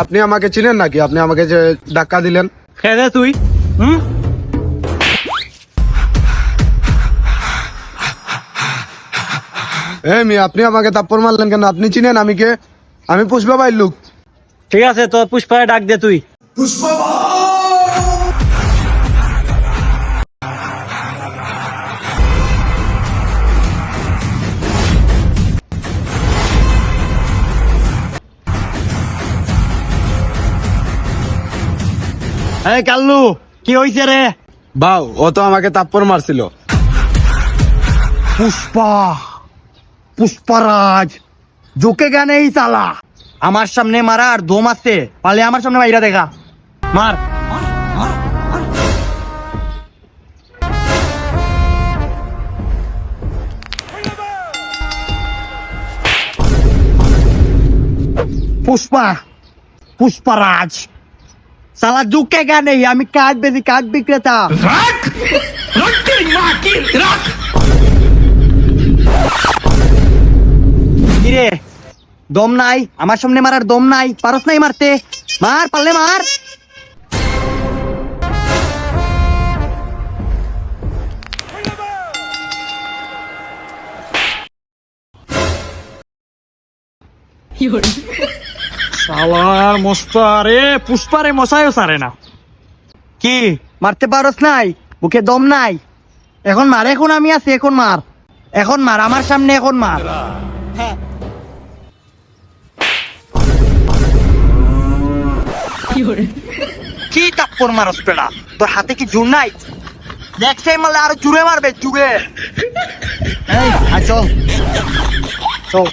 আপনি আমাকে চিনেন নাকি? আপনি আমাকে যে ধাক্কা দিলেন, খেদে তুই আপনি আমাকে থাপ্পড় মারলেন কেন? আপনি চিনেন আমি কে? আমি পুষ্পা ভাইয়ের লোক। ঠিক আছে, তোর পুষ্পায় ডাক দে তুই। এই কাল্লু, কি হইছে রে? বাউ, ও তো আমাকে থাপ্পড় মারছিল। পুষ্পা, পুষ্পারাজ জোকে গানে এই চালা আমার সামনে মারা আর দম আছে, পালে আমার সামনে বাইরা দেখা মার। পুষ্পা, পুষ্পারাজ সালা জোকে গানে, আমি কাঠ বেশি কাঠ বিক্রেতা। কিরে, দম নাই আমার সামনে মারার? দম নাই, পারস নাই মারতে? মার, পারলে মার। শালার মস্তারে পুষ্পারে মশাইও সারে না। কি মারতে পারস নাই? বুকে দম নাই? এখন মার, এখন আমি আছি, এখন মার, এখন মার আমার সামনে, এখন মার। কি তাপ্পড় মারস পেড়া? তোর হাতে কি জোর নাই? নেক্সট টাইম মারলে আরো জুড়ে মারবে, জুড়ে। এই চল চল।